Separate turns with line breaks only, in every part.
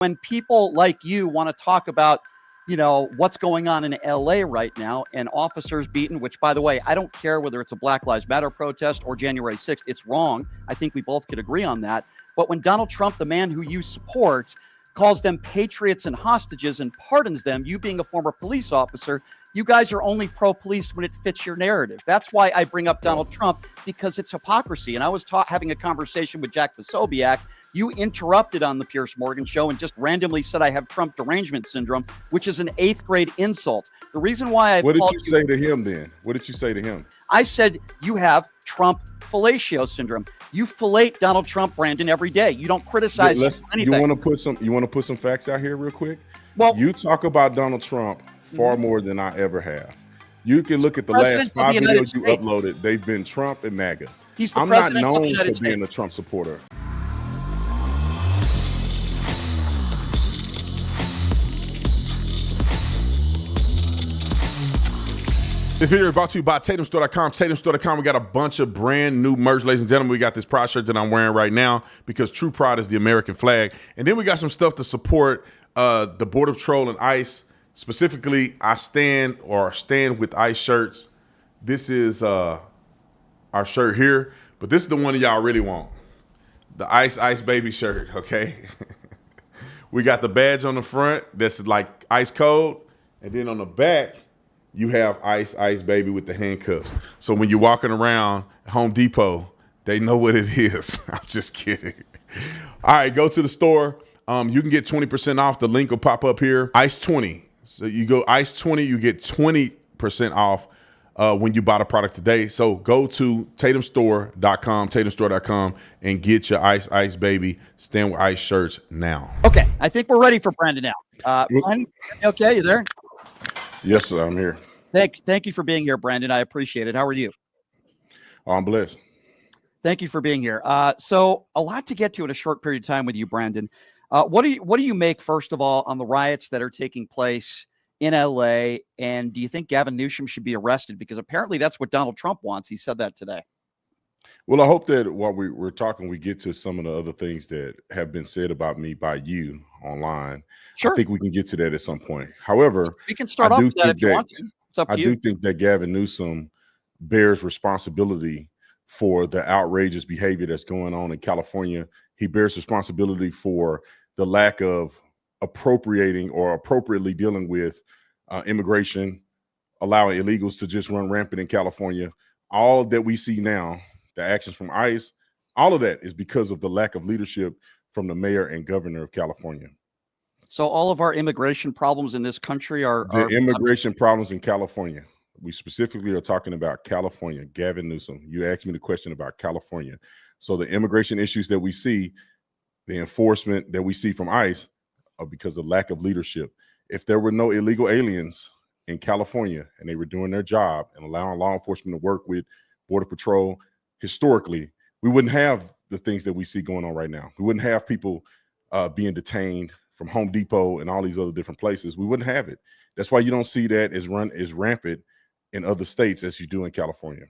when people like you want to talk about, what's going on in LA right now and officers beaten, which, by the way, I don't care whether it's a Black Lives Matter protest or January 6th. It's wrong. I think we both could agree on that. But when Donald Trump, the man who you support, calls them patriots and hostages and pardons them, you being a former police officer, you guys are only pro-police when it fits your narrative. That's why I bring up Donald Trump, because it's hypocrisy. And I was having a conversation with Jack Posobiec. You interrupted on the Piers Morgan show and just randomly said I have Trump derangement syndrome, which is an 8th grade insult. The reason why
What did you say to him then? What did you say to him?
I said you have Trump fellatio syndrome. You fillet Donald Trump, Brandon, every day. You don't criticize anything.
You want to put some facts out here real quick?
Well,
you talk about Donald Trump far more than I ever have. You can look at the last 5 videos you uploaded. They've been Trump and MAGA.
I'm not known for
being a Trump supporter. This video is brought to you by TatumStore.com. TatumStore.com, we got a bunch of brand new merch, ladies and gentlemen. We got this pride shirt that I'm wearing right now because true pride is the American flag. And then we got some stuff to support the Border Patrol and ICE. Specifically, I stand with ICE shirts. This is our shirt here, but this is the one that y'all really want. The Ice Baby shirt, okay? We got the badge on the front that's like ice cold. And then on the back, you have Ice Baby with the handcuffs. So when you're walking around Home Depot, they know what it is. I'm just kidding. All right, go to the store. You can get 20% off. The link will pop up here. Ice 20. So you go Ice 20, you get 20% off when you buy the product today. So go to TatumStore.com, and get your Ice Baby Stand with Ice shirts now.
Okay, I think we're ready for Brandon now. Brandon, okay, you there?
Yes, sir, I'm here.
Thank you for being here, Brandon. I appreciate it. How are you?
I'm blessed.
Thank you for being here. So a lot to get to in a short period of time with you, Brandon. What do you make, first of all, on the riots that are taking place in LA? And do you think Gavin Newsom should be arrested? Because apparently that's what Donald Trump wants. He said that today.
Well, I hope that while we're talking, we get to some of the other things that have been said about me by you online.
Sure.
I think we can get to that at some point. However,
we can start off with that if you want to. It's up to you.
I do think that Gavin Newsom bears responsibility for the outrageous behavior that's going on in California. He bears responsibility for the lack of appropriating or appropriately dealing with immigration, allowing illegals to just run rampant in California. All that we see now, the actions from ICE, all of that is because of the lack of leadership from the mayor and governor of California.
So all of our immigration problems in this country are
immigration problems in California. We specifically are talking about California. Gavin Newsom, you asked me the question about California. So the immigration issues that we see, the enforcement that we see from ICE, are because of lack of leadership. If there were no illegal aliens in California and they were doing their job and allowing law enforcement to work with Border Patrol, historically, we wouldn't have the things that we see going on right now. We wouldn't have people being detained from Home Depot and all these other different places. We wouldn't have it. That's why you don't see that as rampant in other states as you do in California.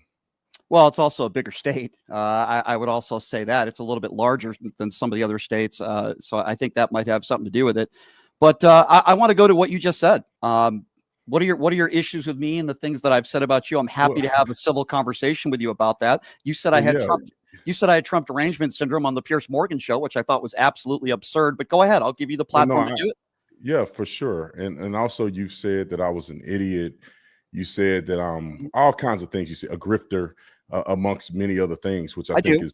Well, it's also a bigger state. I would also say that it's a little bit larger than some of the other states. So I think that might have something to do with it. But I want to go to what you just said. What are your issues with me and the things that I've said about you? I'm happy to have a civil conversation with you about that. You said I had Trump. You said I had Trump derangement syndrome on the Piers Morgan show, which I thought was absolutely absurd. But go ahead. I'll give you the platform to do it.
Yeah, for sure. And also you've said that I was an idiot. You said that all kinds of things. You said a grifter, amongst many other things, which I think is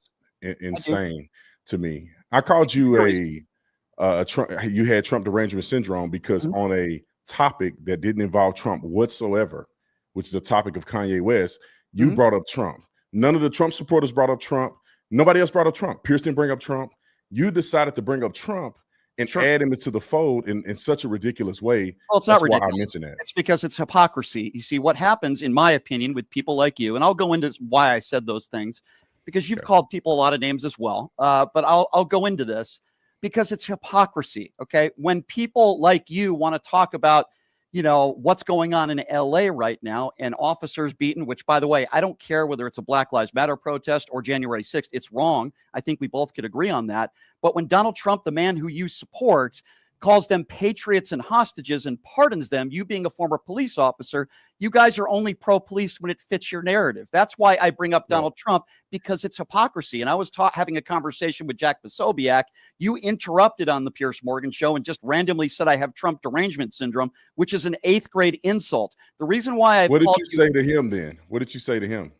insane to me. I called you you had Trump derangement syndrome because on a topic that didn't involve Trump whatsoever, which is the topic of Kanye West, you brought up Trump. None of the Trump supporters brought up Trump. Nobody else brought up Trump. Pierce didn't bring up Trump. You decided to bring up Trump and add him into the fold in such a ridiculous way.
Well, it's not ridiculous.
Why I mentioned that.
It's because it's hypocrisy. You see, what happens, in my opinion, with people like you, and I'll go into why I said those things, because you've called people a lot of names as well. But I'll go into this because it's hypocrisy. Okay, when people like you want to talk about, what's going on in LA right now and officers beaten, which, by the way, I don't care whether it's a Black Lives Matter protest or January 6th. It's wrong. I think we both could agree on that. But when Donald Trump, the man who you support, calls them patriots and hostages and pardons them, you being a former police officer, you guys are only pro-police when it fits your narrative. That's why I bring up Donald Trump, because it's hypocrisy. And I was having a conversation with Jack Posobiec. You interrupted on the Piers Morgan show and just randomly said I have Trump derangement syndrome, which is an 8th grade insult. The reason why I
What did you say to him then? What did you say to him?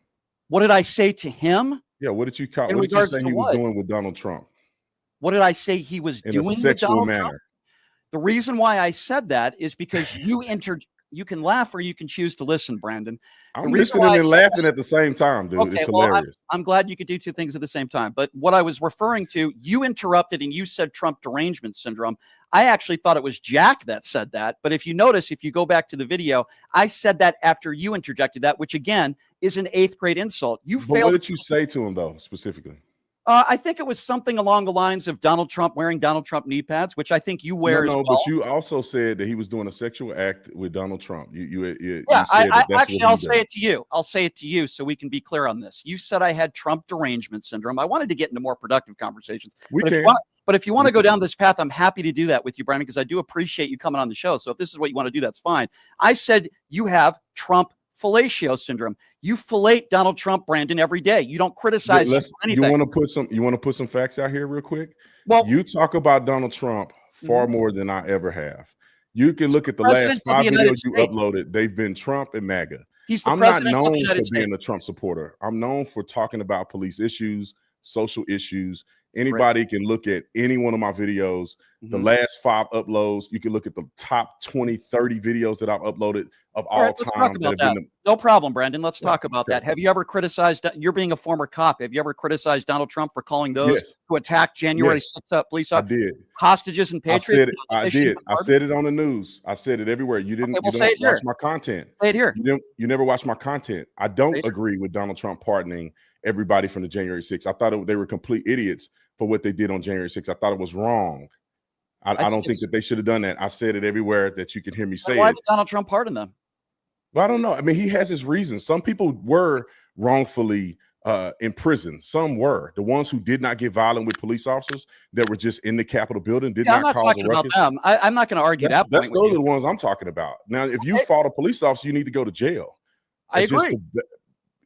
What did I say to him?
Yeah, what did you call? What did you say he was doing with Donald Trump?
What did I say he was doing
in a sexual
with Donald
manner?
Trump? The reason why I said that is because you can laugh or you can choose to listen, Brandon.
I'm listening and laughing at the same time, dude.
Okay,
it's hilarious.
I'm glad you could do two things at the same time. But what I was referring to, you interrupted and you said Trump derangement syndrome. I actually thought it was Jack that said that. But if you notice, if you go back to the video, I said that after you interjected that, which again is an 8th grade insult. You failed.
What did you say to him though, specifically?
I think it was something along the lines of Donald Trump wearing Donald Trump knee pads, which I think you wear as well.
But you also said that he was doing a sexual act with Donald Trump.
I'll say it to you. I'll say it to you so we can be clear on this. You said I had Trump derangement syndrome. I wanted to get into more productive conversations. But if you want to go down this path, I'm happy to do that with you, Brandon, because I do appreciate you coming on the show. So if this is what you want to do, that's fine. I said you have Trump fellatio syndrome. You fellate Donald Trump, Brandon, every day. You don't criticize him for anything.
You want to put some facts out here real quick?
Well,
you talk about Donald Trump far more than I ever have. You can look at the last 5 videos you uploaded. They've been Trump and MAGA.
I'm not
known for being a Trump supporter. I'm known for talking about police issues, social issues. Anybody can look at any one of my videos. The last 5 uploads, you can look at the top 20, 30 videos that I've uploaded of all time.
No problem, Brandon. Let's talk about that. Have you ever criticized, you're being a former cop, have you ever criticized Donald Trump for calling those who attacked January 6th police officers?
I did.
Hostages and patriots?
I did. I said it on the news. I said it everywhere. You didn't, you don't watch my content.
Say it here.
You never watch my content. I don't agree with Donald Trump pardoning everybody from the January 6th. I thought they were complete idiots for what they did on January 6th. I thought it was wrong. I don't think that they should have done that. I said it everywhere that you can hear me say it.
Why did Donald Trump pardon them?
Well, I don't know. I mean, he has his reasons. Some people were wrongfully in prison. Some were. The ones who did not get violent with police officers that were just in the Capitol building did not cause a ruckus.
I'm not going to argue that point.
Those are the ones I'm talking about. Now, if you fought a police officer, you need to go to jail.
I agree.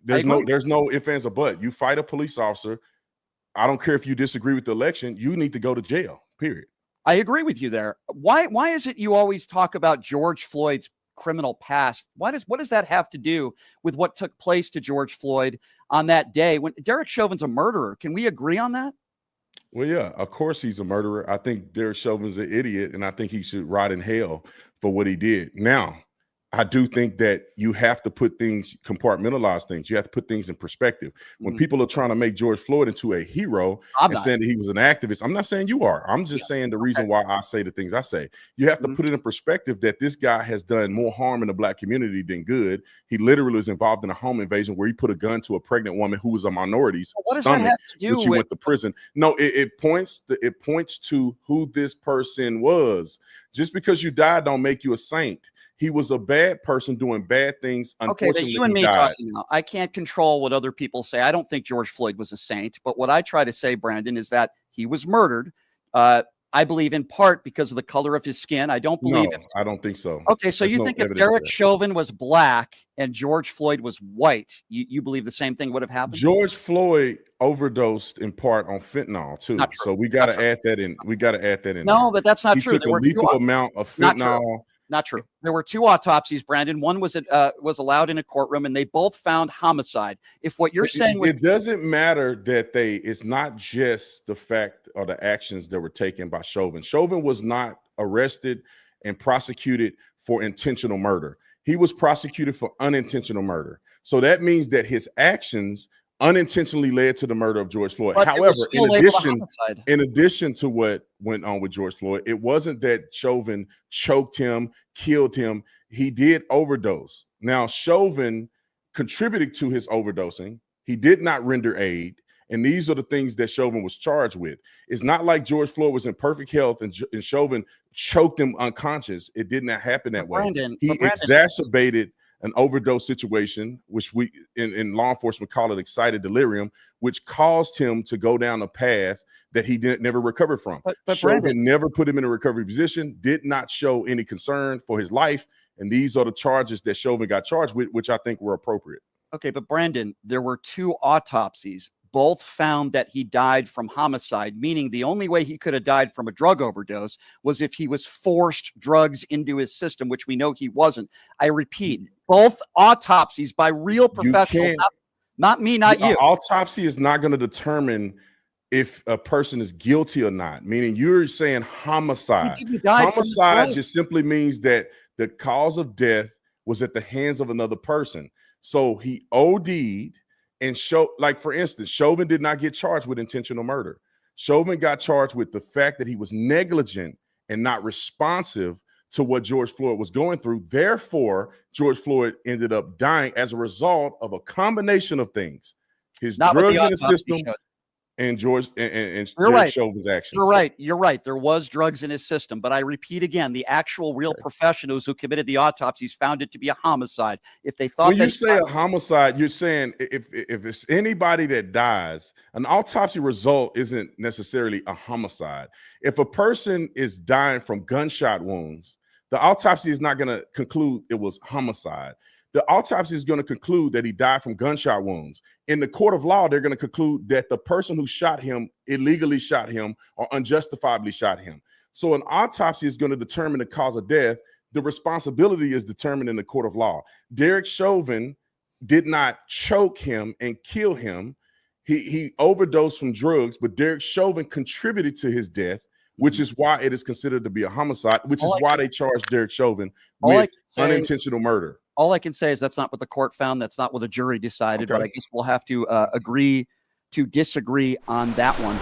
There's no ifs, ands, or buts. You fight a police officer. I don't care if you disagree with the election. You need to go to jail, period.
I agree with you there. Why is it you always talk about George Floyd's criminal past? What does that have to do with what took place to George Floyd on that day when Derek Chauvin's a murderer? Can we agree on that?
Well, yeah, of course he's a murderer. I think Derek Chauvin's an idiot, and I think he should rot in hell for what he did. Now, I do think that you have to compartmentalize things. You have to put things in perspective. When people are trying to make George Floyd into a hero and saying that he was an activist, I'm not saying you are. I'm just saying the reason why I say the things I say. You have to put it in perspective that this guy has done more harm in the black community than good. He literally was involved in a home invasion where he put a gun to a pregnant woman who was a minority's stomach, which he went to prison. No, it points to who this person was. Just because you died don't make you a saint. He was a bad person doing bad things. Unfortunately,
you and me talking now. I can't control what other people say. I don't think George Floyd was a saint, but what I try to say, Brandon, is that he was murdered. I believe in part because of the color of his skin. I don't believe it.
I don't think so.
Okay, so you think if Derek Chauvin was black and George Floyd was white, you believe the same thing would have happened?
George Floyd overdosed in part on fentanyl too. So we got to add that in. We got to add that in.
No, but that's not true.
He took a lethal amount of fentanyl.
Not true. There were 2 autopsies, Brandon. One was allowed in a courtroom, and they both found homicide. If what you're saying,
it doesn't matter that it's not just the fact or the actions that were taken by Chauvin. Chauvin was not arrested and prosecuted for intentional murder. He was prosecuted for unintentional murder. So that means that his actions unintentionally led to the murder of George Floyd.
But
however, in addition to what went on with George Floyd, it wasn't that Chauvin choked him, killed him. He did overdose. Now, Chauvin contributed to his overdosing. He did not render aid. And these are the things that Chauvin was charged with. It's not like George Floyd was in perfect health and Chauvin choked him unconscious. It did not happen that way. He exacerbated an overdose situation, which we in law enforcement call it excited delirium, which caused him to go down a path that he never recovered from.
But
Chauvin
Brandon,
never put him in a recovery position, did not show any concern for his life. And these are the charges that Chauvin got charged with, which I think were appropriate.
okay, but Brandon, there were 2 autopsies. Both found that he died from homicide, meaning the only way he could have died from a drug overdose was if he was forced drugs into his system, which we know he wasn't. I repeat, both autopsies by real professionals, not me, not you.
Autopsy is not going to determine if a person is guilty or not, meaning you're saying homicide. Homicide just simply means that the cause of death was at the hands of another person. So he OD'd. And like for instance, Chauvin did not get charged with intentional murder. Chauvin got charged with the fact that he was negligent and not responsive to what George Floyd was going through. Therefore, George Floyd ended up dying as a result of a combination of things: his drugs in the system, and George Chauvin's actions.
You're right. There was drugs in his system, but I repeat again, the actual real professionals who committed the autopsies found it to be a homicide. If they thought
when you say a homicide, you're saying if it's anybody that dies, an autopsy result isn't necessarily a homicide. If a person is dying from gunshot wounds, the autopsy is not going to conclude it was homicide. The autopsy is going to conclude that he died from gunshot wounds. In the court of law, they're going to conclude that the person who shot him illegally shot him or unjustifiably shot him. So an autopsy is going to determine the cause of death. The responsibility is determined in the court of law. Derek Chauvin did not choke him and kill him. He overdosed from drugs, but Derek Chauvin contributed to his death, which is why it is considered to be a homicide, which is why they charged Derek Chauvin with unintentional murder.
All I can say is that's not what the court found. That's not what the jury decided. Okay. But I guess we'll have to agree to disagree on that one.